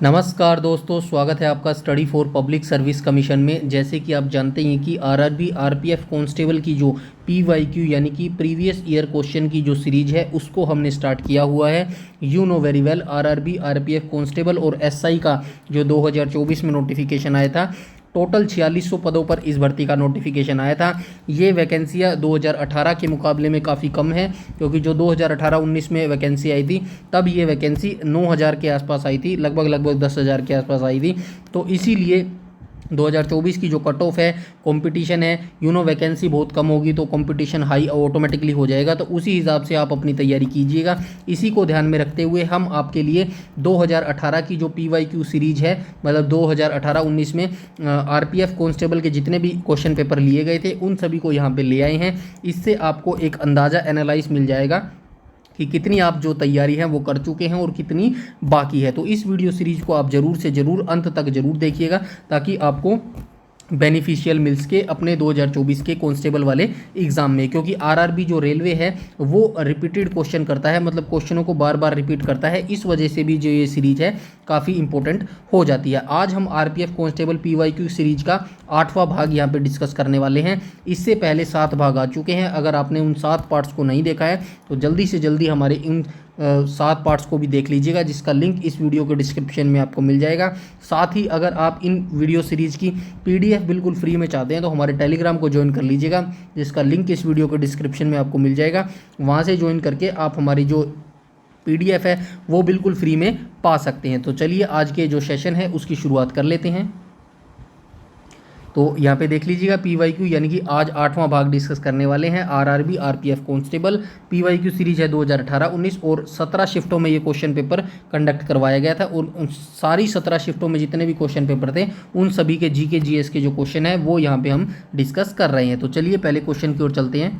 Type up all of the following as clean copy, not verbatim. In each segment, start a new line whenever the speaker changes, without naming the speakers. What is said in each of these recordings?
नमस्कार दोस्तों, स्वागत है आपका study for public service commission में। जैसे कि आप जानते हैं कि आरआरबी आरपीएफ कांस्टेबल की जो पीवाईक्यू यानी कि प्रीवियस ईयर क्वेश्चन की जो सीरीज है उसको हमने स्टार्ट किया हुआ है। You know very well, RRB RPF constable और एसआई का जो 2024 में नोटिफिकेशन आया था, टोटल 4600 पदों पर इस भर्ती का नोटिफिकेशन आया था। ये वैकेंसियाँ 2018 के मुकाबले में काफ़ी कम है, क्योंकि जो 2018-19 में वैकेंसी आई थी तब ये वैकेंसी 9000 के आसपास आई थी, लगभग 10,000 के आसपास आई थी। तो इसीलिए 2024 की जो कट ऑफ है, कंपटीशन है, वैकेंसी बहुत कम होगी तो कंपटीशन हाई ऑटोमेटिकली हो जाएगा। तो उसी हिसाब से आप अपनी तैयारी कीजिएगा। इसी को ध्यान में रखते हुए हम आपके लिए 2018 की जो पीवाईक्यू सीरीज है, मतलब 2018-19 में आरपीएफ कांस्टेबल के जितने भी क्वेश्चन पेपर लिए गए थे उन सभी को यहाँ पे ले आए हैं। इससे आपको एक अंदाज़ा एनालाइज मिल जाएगा कि कितनी आप जो तैयारी है वो कर चुके हैं और कितनी बाकी है। तो इस वीडियो सीरीज को आप ज़रूर से ज़रूर अंत तक ज़रूर देखिएगा, ताकि आपको बेनिफिशियल मिल सके अपने 2024 के कांस्टेबल वाले एग्ज़ाम में। क्योंकि आरआरबी जो रेलवे है वो रिपीटेड क्वेश्चन करता है, मतलब क्वेश्चनों को बार बार रिपीट करता है। इस वजह से भी जो ये सीरीज है काफ़ी इंपॉर्टेंट हो जाती है। आज हम आरपीएफ कांस्टेबल पीवाईक्यू सीरीज का 8वां भाग यहाँ पे डिस्कस करने वाले हैं। इससे पहले 7 भाग आ चुके हैं। अगर आपने उन 7 पार्ट्स को नहीं देखा है तो जल्दी से जल्दी हमारे इन 7 पार्ट्स को भी देख लीजिएगा, जिसका लिंक इस वीडियो के डिस्क्रिप्शन में आपको मिल जाएगा। साथ ही अगर आप इन वीडियो सीरीज़ की पीडीएफ बिल्कुल फ्री में चाहते हैं तो हमारे टेलीग्राम को ज्वाइन कर लीजिएगा, जिसका लिंक इस वीडियो के डिस्क्रिप्शन में आपको मिल जाएगा। वहाँ से ज्वाइन करके आप हमारी जो पीडीएफ है वो बिल्कुल फ्री में पा सकते हैं। तो चलिए आज के जो सेशन है उसकी शुरुआत कर लेते हैं। तो यहाँ पे देख लीजिएगा पीवाईक्यू, यानी कि आज 8वां भाग डिस्कस करने वाले हैं। RRB RPF constable PYQ series है 2018-19 और 17 शिफ्टों में ये क्वेश्चन पेपर कंडक्ट करवाया गया था। और उन सारी 17 शिफ्टों में जितने भी क्वेश्चन पेपर थे उन सभी के जीके जीएस के जो क्वेश्चन है वो यहाँ पे हम डिस्कस कर रहे हैं। तो चलिए पहले क्वेश्चन की ओर चलते हैं।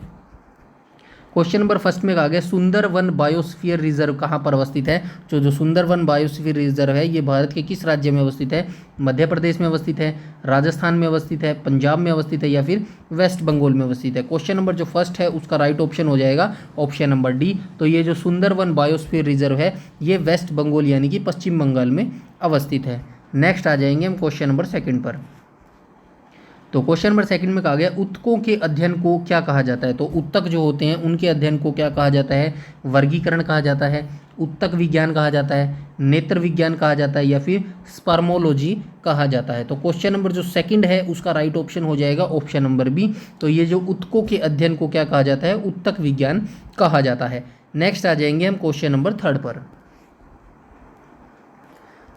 क्वेश्चन नंबर फर्स्ट में कहा गया सुंदरवन बायोस्फीयर रिजर्व कहाँ पर अवस्थित है। जो सुंदरवन बायोस्फीयर रिजर्व है ये भारत के किस राज्य में अवस्थित है। मध्य प्रदेश में अवस्थित है, राजस्थान में अवस्थित है, पंजाब में अवस्थित है या फिर वेस्ट बंगाल में अवस्थित है। क्वेश्चन नंबर जो फर्स्ट है उसका राइट ऑप्शन हो जाएगा ऑप्शन नंबर डी। तो ये जो सुंदरवन बायोस्फीयर रिजर्व है ये वेस्ट बंगाल यानी कि पश्चिम बंगाल में अवस्थित है। नेक्स्ट आ जाएंगे हम क्वेश्चन नंबर सेकंड पर। तो क्वेश्चन नंबर सेकंड में कहा गया उत्तकों के अध्ययन को क्या कहा जाता है। तो उत्तक जो होते हैं उनके अध्ययन को क्या कहा जाता है। वर्गीकरण कहा जाता है, उत्तक विज्ञान कहा जाता है, नेत्र विज्ञान कहा जाता है या फिर स्पर्मोलॉजी कहा जाता है। तो क्वेश्चन नंबर जो सेकंड है उसका राइट ऑप्शन हो जाएगा ऑप्शन नंबर बी। तो ये जो उत्तकों के अध्ययन को क्या कहा जाता है, उत्तक विज्ञान कहा जाता है। नेक्स्ट आ जाएंगे हम क्वेश्चन नंबर थर्ड पर।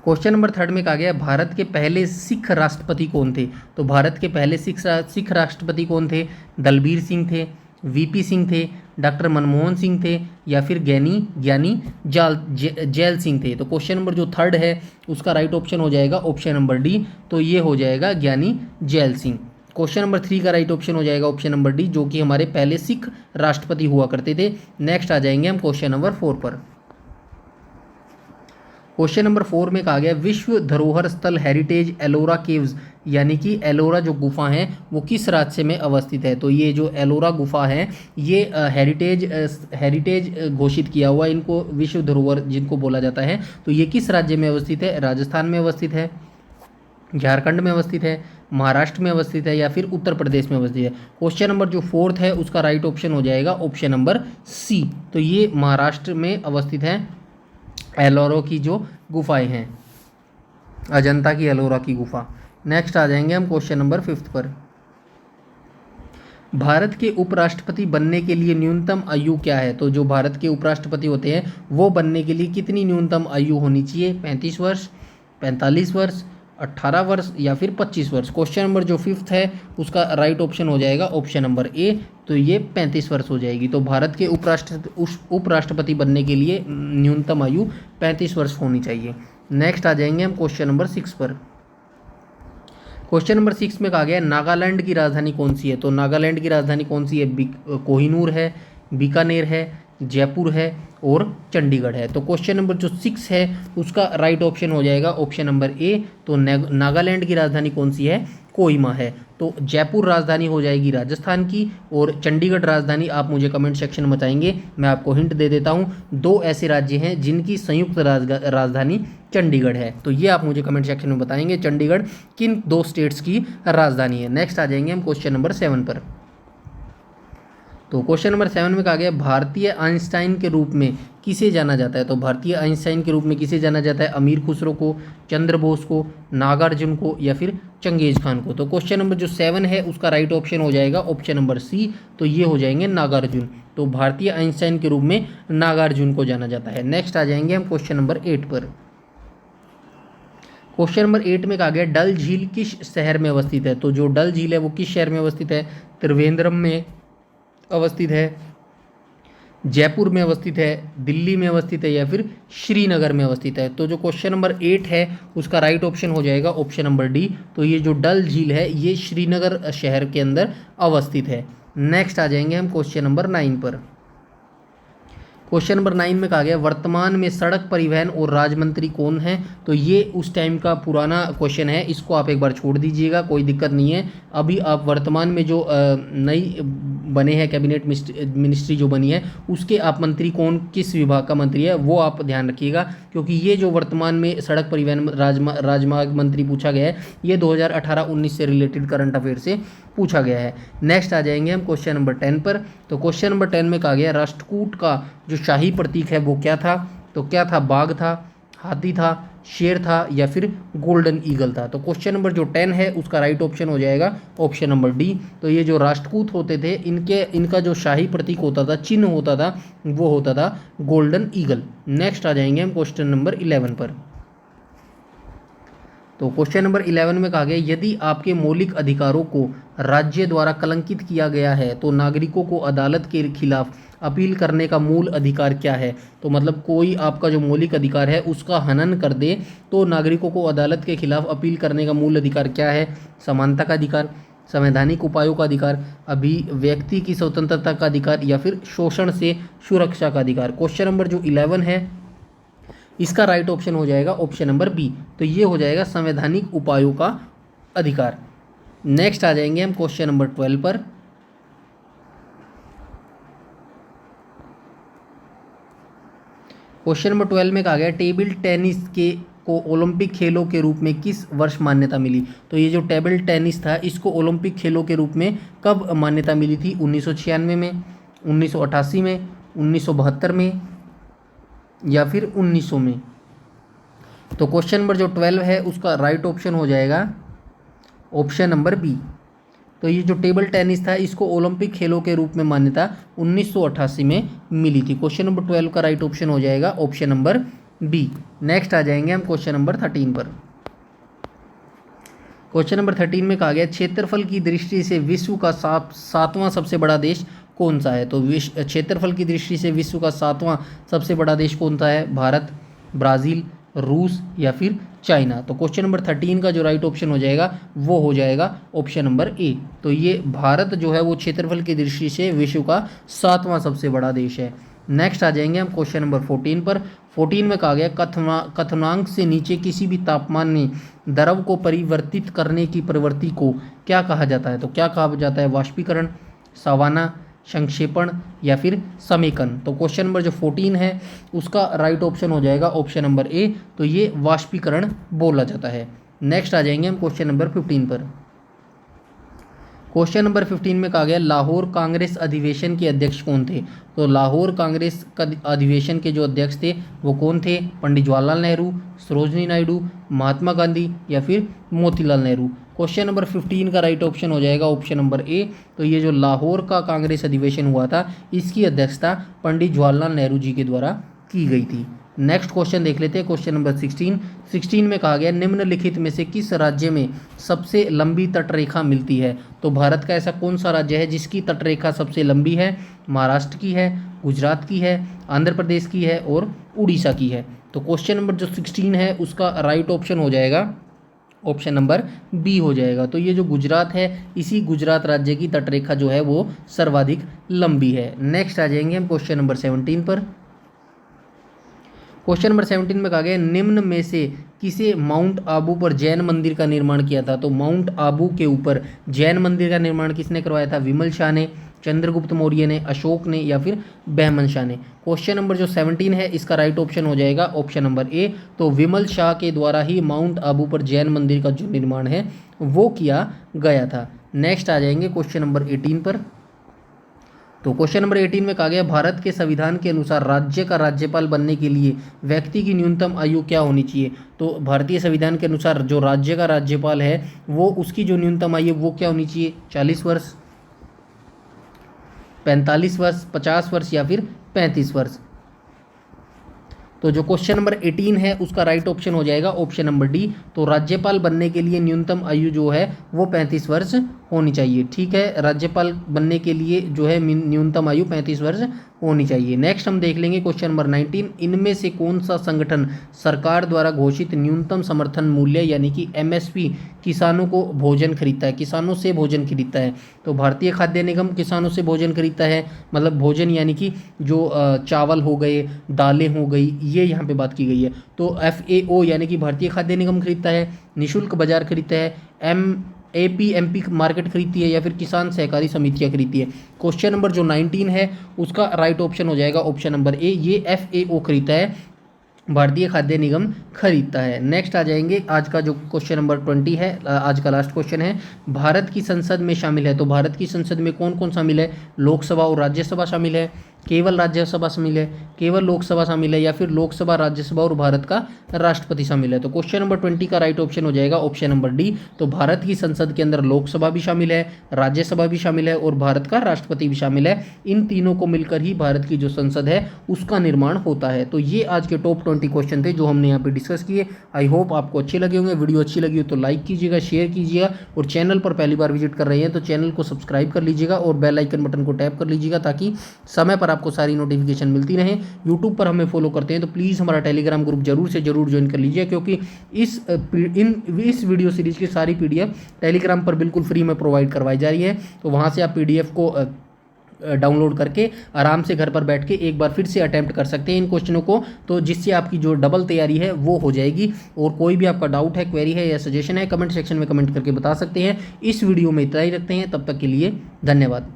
क्वेश्चन नंबर थर्ड में कहा गया भारत के पहले सिख राष्ट्रपति कौन थे। तो भारत के पहले सिख राष्ट्रपति कौन थे। दलबीर सिंह थे, वीपी सिंह थे, डॉक्टर मनमोहन सिंह थे या फिर ज्ञानी जैल सिंह थे। तो क्वेश्चन नंबर जो थर्ड है उसका राइट ऑप्शन हो जाएगा ऑप्शन नंबर डी। तो ये हो जाएगा ज्ञानी जैल सिंह। क्वेश्चन नंबर 3 का राइट ऑप्शन हो जाएगा ऑप्शन नंबर डी, जो कि हमारे पहले सिख राष्ट्रपति हुआ करते थे। नेक्स्ट आ जाएंगे हम क्वेश्चन नंबर 4 पर। क्वेश्चन नंबर 4 में कहा गया विश्व धरोहर स्थल हेरिटेज एलोरा केव्स, यानी कि एलोरा जो गुफा है वो किस राज्य में अवस्थित है। तो ये जो एलोरा गुफा है ये हेरिटेज घोषित किया हुआ, इनको विश्व धरोहर जिनको बोला जाता है। तो ये किस राज्य में अवस्थित है। राजस्थान में अवस्थित है, झारखंड में अवस्थित है, महाराष्ट्र में अवस्थित है या फिर उत्तर प्रदेश में अवस्थित है। क्वेश्चन नंबर जो 4th है उसका राइट ऑप्शन हो जाएगा ऑप्शन नंबर सी। तो ये महाराष्ट्र में अवस्थित है। एलोरा की जो गुफाएं हैं, अजंता की एलोरा की गुफा। नेक्स्ट आ जाएंगे हम क्वेश्चन नंबर 5 पर। भारत के उपराष्ट्रपति बनने के लिए न्यूनतम आयु क्या है। तो जो भारत के उपराष्ट्रपति होते हैं वो बनने के लिए कितनी न्यूनतम आयु होनी चाहिए। 35 वर्ष, 45 वर्ष, 18 वर्ष या फिर 25 वर्ष। क्वेश्चन नंबर जो 5th है उसका राइट ऑप्शन हो जाएगा ऑप्शन नंबर ए। तो ये 35 वर्ष हो जाएगी। तो भारत के उपराष्ट्रपति बनने के लिए न्यूनतम आयु 35 वर्ष होनी चाहिए। नेक्स्ट आ जाएंगे हम क्वेश्चन नंबर 6 पर। क्वेश्चन नंबर 6 में कहा गया नागालैंड की राजधानी कौन सी है। तो नागालैंड की राजधानी कौन सी है। कोहिनूर है, बीकानेर है, जयपुर है और चंडीगढ़ है। तो क्वेश्चन नंबर जो 6 है उसका राइट ऑप्शन हो जाएगा ऑप्शन नंबर ए। तो नागालैंड की राजधानी कौन सी है, कोहिमा है। तो जयपुर राजधानी हो जाएगी राजस्थान की और चंडीगढ़ राजधानी आप मुझे कमेंट सेक्शन में बताएंगे। मैं आपको हिंट दे देता हूँ, 2 ऐसे राज्य हैं जिनकी संयुक्त राजधानी चंडीगढ़ है। तो ये आप मुझे कमेंट सेक्शन में बताएंगे चंडीगढ़ किन 2 स्टेट्स की राजधानी है। नेक्स्ट आ जाएंगे हम क्वेश्चन नंबर 7 पर। तो क्वेश्चन नंबर 7 में कहा गया भारतीय आइंस्टाइन के रूप में किसे जाना जाता है। तो भारतीय आइंस्टाइन के रूप में किसे जाना जाता है, अमीर खुसरो को, चंद्र बोस को, नागार्जुन को या फिर चंगेज खान को। तो क्वेश्चन नंबर जो 7 है उसका राइट ऑप्शन हो जाएगा ऑप्शन नंबर सी, तो ये हो जाएंगे नागार्जुन। तो भारतीय आइंस्टाइन के रूप में नागार्जुन को जाना जाता है। नेक्स्ट आ जाएंगे हम क्वेश्चन नंबर 8 पर। क्वेश्चन नंबर 8 में कहा गया डल झील किस शहर में अवस्थित है। तो जो डल झील है वो किस शहर में अवस्थित है, त्रिवेंद्रम में अवस्थित है, जयपुर में अवस्थित है, दिल्ली में अवस्थित है या फिर श्रीनगर में अवस्थित है। तो जो क्वेश्चन नंबर 8 है उसका राइट ऑप्शन हो जाएगा ऑप्शन नंबर डी। तो ये जो डल झील है ये श्रीनगर शहर के अंदर अवस्थित है। नेक्स्ट आ जाएंगे हम क्वेश्चन नंबर 9 पर। क्वेश्चन नंबर 9 में कहा गया वर्तमान में सड़क परिवहन और राज्य मंत्री कौन है। तो ये उस टाइम का पुराना क्वेश्चन है, इसको आप एक बार छोड़ दीजिएगा, कोई दिक्कत नहीं है। अभी आप वर्तमान में जो नई बने हैं कैबिनेट मिनिस्ट्री जो बनी है उसके आप मंत्री कौन, किस विभाग का मंत्री है वो आप ध्यान रखिएगा, क्योंकि ये जो वर्तमान में सड़क परिवहन राजमार्ग मंत्री पूछा गया है ये 2018-19 से रिलेटेड करंट अफेयर से पूछा गया है। नेक्स्ट आ जाएंगे हम क्वेश्चन नंबर 10 पर। तो क्वेश्चन नंबर 10 में कहा गया राष्ट्रकूट का जो शाही प्रतीक है वो क्या था। तो क्या था, बाघ था, हाथी था, शेर था या फिर गोल्डन ईगल था। तो क्वेश्चन नंबर जो 10 है उसका राइट ऑप्शन हो जाएगा ऑप्शन नंबर डी। तो ये जो राष्ट्रकूट होते थे इनका जो शाही प्रतीक होता था, चिन्ह होता था, वो होता था गोल्डन ईगल। नेक्स्ट आ जाएंगे हम क्वेश्चन नंबर 11 पर। तो क्वेश्चन नंबर 11 में कहा गया यदि आपके मौलिक अधिकारों को राज्य द्वारा कलंकित किया गया है तो नागरिकों को अदालत के खिलाफ अपील करने का मूल अधिकार क्या है। तो मतलब कोई आपका जो मौलिक अधिकार है उसका हनन कर दे तो नागरिकों को अदालत के खिलाफ अपील करने का मूल अधिकार क्या है, समानता का अधिकार, संवैधानिक उपायों का अधिकार, अभिव्यक्ति की स्वतंत्रता का अधिकार या फिर शोषण से सुरक्षा का अधिकार। क्वेश्चन नंबर जो 11 है इसका राइट ऑप्शन हो जाएगा ऑप्शन नंबर बी। तो ये हो जाएगा संवैधानिक उपायों का अधिकार। नेक्स्ट आ जाएंगे हम क्वेश्चन नंबर 12 पर। क्वेश्चन नंबर 12 में कहा गया टेबल टेनिस को ओलंपिक खेलों के रूप में किस वर्ष मान्यता मिली। तो ये जो टेबल टेनिस था इसको ओलंपिक खेलों के रूप में कब मान्यता मिली थी, 1996 में, 1988 में, 1972 में या फिर 1900 में। तो क्वेश्चन नंबर जो 12 है उसका राइट ऑप्शन हो जाएगा ऑप्शन नंबर बी। तो ये जो टेबल टेनिस था इसको ओलंपिक खेलों के रूप में मान्यता 1988 में मिली थी। क्वेश्चन नंबर 12 का राइट ऑप्शन हो जाएगा ऑप्शन नंबर बी। नेक्स्ट आ जाएंगे हम क्वेश्चन नंबर 13 पर। क्वेश्चन नंबर 13 में कहा गया क्षेत्रफल की दृष्टि से विश्व का 7वां सबसे बड़ा देश कौन सा है। तो क्षेत्रफल की दृष्टि से विश्व का 7वां सबसे बड़ा देश कौन सा है, भारत, ब्राज़ील, रूस या फिर चाइना। तो क्वेश्चन नंबर 13 का जो राइट ऑप्शन हो जाएगा वो हो जाएगा ऑप्शन नंबर ए। तो ये भारत जो है वो क्षेत्रफल की दृष्टि से विश्व का 7वां सबसे बड़ा देश है। नेक्स्ट आ जाएंगे हम क्वेश्चन नंबर 14 पर। 14 में कहा गया क्वथनांक से नीचे किसी भी तापमान में द्रव को परिवर्तित करने की प्रवृत्ति को क्या कहा जाता है। तो क्या कहा जाता है, वाष्पीकरण, सवाना, संक्षेपण या फिर समेकन। तो क्वेश्चन नंबर जो 14 है उसका राइट ऑप्शन हो जाएगा ऑप्शन नंबर ए। तो ये वाष्पीकरण बोला जाता है। नेक्स्ट आ जाएंगे हम क्वेश्चन नंबर 15 पर। क्वेश्चन नंबर 15 में कहा गया लाहौर कांग्रेस अधिवेशन के अध्यक्ष कौन थे। तो लाहौर कांग्रेस का अधिवेशन के जो अध्यक्ष थे वो कौन थे, पंडित जवाहरलाल नेहरू, सरोजनी नायडू, महात्मा गांधी या फिर मोतीलाल नेहरू। क्वेश्चन नंबर 15 का राइट ऑप्शन हो जाएगा ऑप्शन नंबर ए। तो ये जो लाहौर का कांग्रेस अधिवेशन हुआ था इसकी अध्यक्षता पंडित जवाहरलाल नेहरू जी के द्वारा की गई थी। नेक्स्ट क्वेश्चन देख लेते हैं क्वेश्चन नंबर 16 में कहा गया निम्नलिखित में से किस राज्य में सबसे लंबी तटरेखा मिलती है। तो भारत का ऐसा कौन सा राज्य है जिसकी तटरेखा सबसे लंबी है, महाराष्ट्र की है, गुजरात की है, आंध्र प्रदेश की है और उड़ीसा की है। तो क्वेश्चन नंबर जो 16 है उसका राइट ऑप्शन हो जाएगा ऑप्शन नंबर बी हो जाएगा। तो ये जो गुजरात है इसी गुजरात राज्य की तटरेखा जो है वो सर्वाधिक लंबी है। नेक्स्ट आ जाएंगे हम क्वेश्चन नंबर 17 पर। क्वेश्चन नंबर 17 में कहा गया निम्न में से किसे माउंट आबू पर जैन मंदिर का निर्माण किया था। तो माउंट आबू के ऊपर जैन मंदिर का निर्माण किसने करवाया था? विमल शाह ने, चंद्रगुप्त मौर्य ने, अशोक ने या फिर बहमन शाह ने। क्वेश्चन नंबर जो 17 है इसका राइट ऑप्शन हो जाएगा ऑप्शन नंबर ए। तो विमल शाह के द्वारा ही माउंट आबू पर जैन मंदिर का जो निर्माण है वो किया गया था। नेक्स्ट आ जाएंगे क्वेश्चन नंबर 18 पर। तो क्वेश्चन नंबर 18 में कहा गया भारत के संविधान के अनुसार राज्य का राज्यपाल बनने के लिए व्यक्ति की न्यूनतम आयु क्या होनी चाहिए। तो भारतीय संविधान के अनुसार जो राज्य का राज्यपाल है वो उसकी जो न्यूनतम आयु वो क्या होनी चाहिए? 40 वर्ष, 45 वर्ष, 50 वर्ष या फिर 35 वर्ष। तो जो क्वेश्चन नंबर 18 है उसका राइट ऑप्शन हो जाएगा ऑप्शन नंबर डी। तो राज्यपाल बनने के लिए न्यूनतम आयु जो है वो 35 वर्ष होनी चाहिए। ठीक है, राज्यपाल बनने के लिए जो है न्यूनतम आयु 35 वर्ष होनी चाहिए। नेक्स्ट हम देख लेंगे क्वेश्चन नंबर 19। इनमें से कौन सा संगठन सरकार द्वारा घोषित न्यूनतम समर्थन मूल्य यानी कि एमएसपी किसानों को भोजन खरीदता है, किसानों से भोजन खरीदता है? तो भारतीय खाद्य निगम किसानों से भोजन खरीदता है, मतलब भोजन यानी कि जो चावल हो गए, दालें हो गई, ये यहाँ पे बात की गई है। तो FAO यानी कि भारतीय खाद्य निगम खरीदता है, निःशुल्क बाजार खरीदता है, APMP मार्केट खरीदती है या फिर किसान सहकारी समितियां खरीदती है। क्वेश्चन नंबर जो 19 है उसका राइट ऑप्शन हो जाएगा ऑप्शन नंबर ए, ये FAO खरीदता है, भारतीय खाद्य निगम खरीदता है। नेक्स्ट आ जाएंगे आज का जो क्वेश्चन नंबर 20 है, आज का लास्ट क्वेश्चन है। भारत की संसद में शामिल है, तो भारत की संसद में कौन कौन शामिल है? लोकसभा और राज्यसभा शामिल है, केवल राज्यसभा शामिल है, केवल लोकसभा शामिल है या फिर लोकसभा, राज्यसभा और भारत का राष्ट्रपति शामिल है। तो क्वेश्चन नंबर 20 का राइट ऑप्शन हो जाएगा ऑप्शन नंबर डी। तो भारत की संसद के अंदर लोकसभा भी शामिल है, राज्यसभा भी शामिल है और भारत का राष्ट्रपति भी शामिल है। इन तीनों को मिलकर ही भारत की जो संसद है उसका निर्माण होता है। तो ये आज के टॉप 20 क्वेश्चन थे जो हमने यहाँ पे डिस्कस किए। आई होप आपको अच्छे लगे होंगे। वीडियो अच्छी लगी हो तो लाइक कीजिएगा, शेयर कीजिएगा और चैनल पर पहली बार विजिट कर रहे हैं तो चैनल को सब्सक्राइब कर लीजिएगा और बेल आइकन बटन को टैप कर लीजिएगा ताकि समय पर आपको सारी नोटिफिकेशन मिलती रहे। यूट्यूब पर हमें फॉलो करते हैं तो प्लीज़ हमारा टेलीग्राम ग्रुप जरूर से जरूर ज्वाइन कर लीजिए, क्योंकि इस वीडियो सीरीज की सारी PDF टेलीग्राम पर बिल्कुल फ्री में प्रोवाइड करवाई जा रही है। तो वहाँ से आप PDF को डाउनलोड करके आराम से घर पर बैठ के एक बार फिर से अटेम्प्ट कर सकते हैं इन क्वेश्चनों को, तो जिससे आपकी जो डबल तैयारी है वो हो जाएगी। और कोई भी आपका डाउट है, क्वेरी है या सजेशन है, कमेंट सेक्शन में कमेंट करके बता सकते हैं। इस वीडियो में इतना ही रखते हैं, तब तक के लिए धन्यवाद।